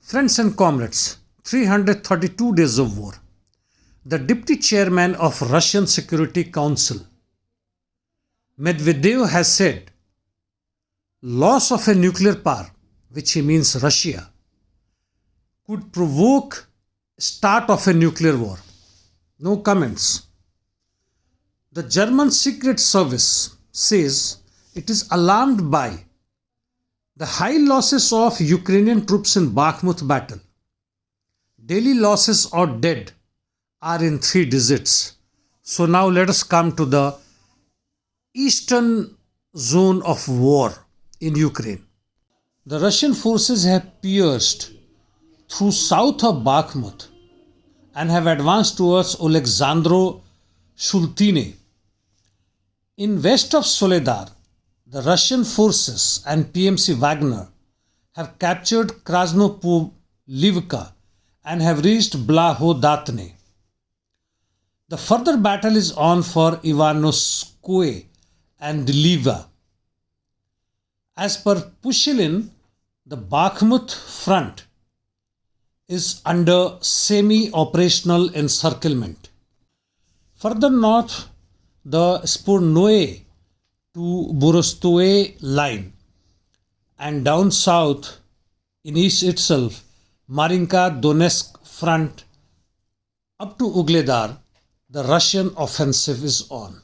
Friends and comrades, 332 days of war. The deputy chairman of Russian Security Council, Medvedev, has said loss of a nuclear power, which he means Russia, could provoke start of a nuclear war. No comments. The German Secret Service says it is alarmed by the high losses of Ukrainian troops in Bakhmut battle. Daily losses or dead are in 3 digits. So now let us come to the eastern zone of war in Ukraine. The Russian forces have pierced through south of Bakhmut and have advanced towards Oleksandro Shultine. In west of Soledar, the Russian forces and PMC Wagner have captured Krasnopolivka and have reached Blahodatne. The further battle is on for Ivanoskoye and Deliva. As per Pushilin, the Bakhmut front is under semi-operational encirclement. Further north, the Spornoye to Borostoye line, and down south in east itself, Marinka Donetsk front up to Ugledar, the Russian offensive is on.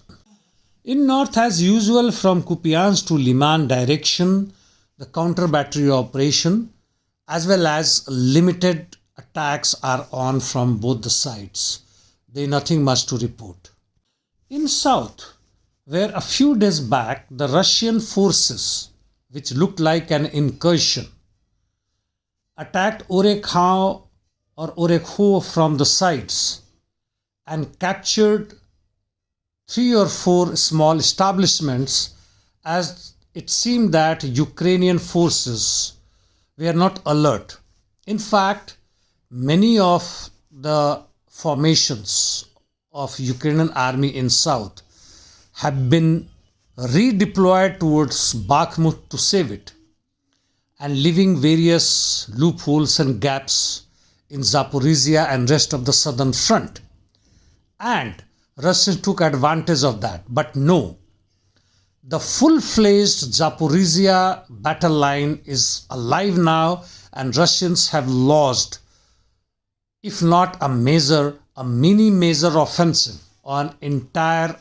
In north, as usual, from Kupiansk to Liman direction, the counter battery operation as well as limited attacks are on from both the sides. There is nothing much to report. In south, where a few days back the Russian forces, which looked like an incursion, attacked Orekhao or Orekho from the sides and captured 3 or 4 small establishments, as it seemed that Ukrainian forces were not alert. In fact, many of the formations of Ukrainian army in south have been redeployed towards Bakhmut to save it, and leaving various loopholes and gaps in Zaporizhzhia and rest of the southern front. And Russians took advantage of that. But no, the full-fledged Zaporizhzhia battle line is alive now, and Russians have lost, if not a mini-major offensive on entire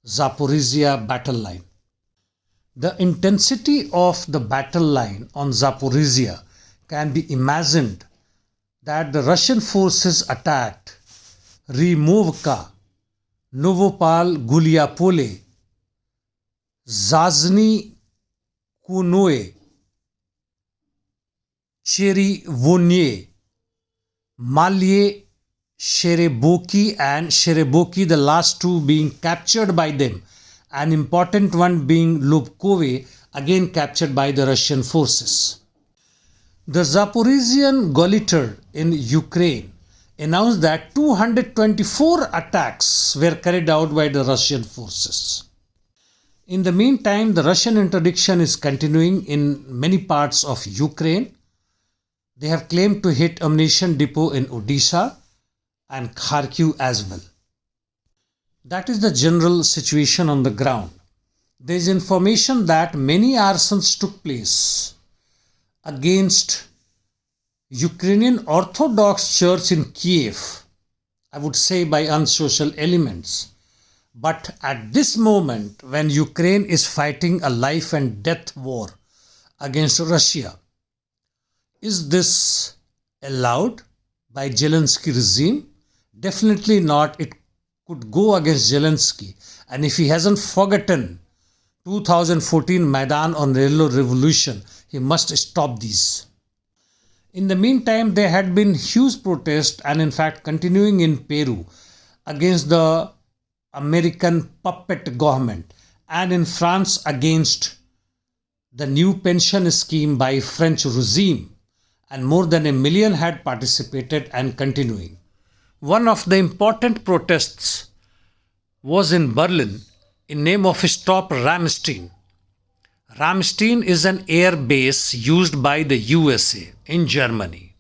Zaporizhzhia battle line. The intensity of the battle line on Zaporizhzhia can be imagined that the Russian forces attacked Rimovka, Novopal Guliapole, Zazny Kunoe, Cherivonye, Malye Shereboki and Shereboki, the last 2 being captured by them, an important one being Lubkove, again captured by the Russian forces. The Zaporizhian Gauleiter in Ukraine announced that 224 attacks were carried out by the Russian forces. In the meantime, the Russian interdiction is continuing in many parts of Ukraine. They have claimed to hit ammunition depot in Odisha and Kharkiv as well. That is the general situation on the ground. There is information that many arsons took place against Ukrainian Orthodox Church in Kiev, I would say by unsocial elements. But at this moment, when Ukraine is fighting a life and death war against Russia, is this allowed by Zelensky regime? Definitely not. It could go against Zelensky. And if he hasn't forgotten 2014 Maidan on Railroad Revolution, he must stop these. In the meantime, there had been huge protests and in fact continuing in Peru against the American puppet government, and in France against the new pension scheme by French regime, and more than 1 million had participated and continuing. One of the important protests was in Berlin in name of Stop Rammstein. Ramstein is an air base used by the USA in Germany.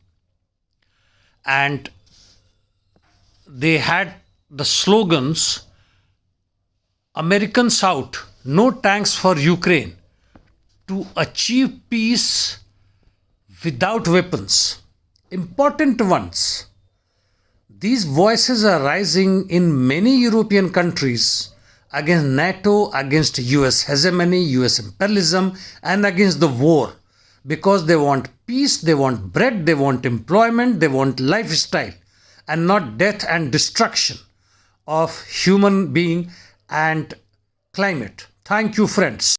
And they had the slogans Americans out, no tanks for Ukraine, to achieve peace without weapons. Important ones. These voices are rising in many European countries against NATO, against US hegemony, US imperialism, and against the war because they want peace, they want bread, they want employment, they want lifestyle, and not death and destruction of human being and climate. Thank you, friends.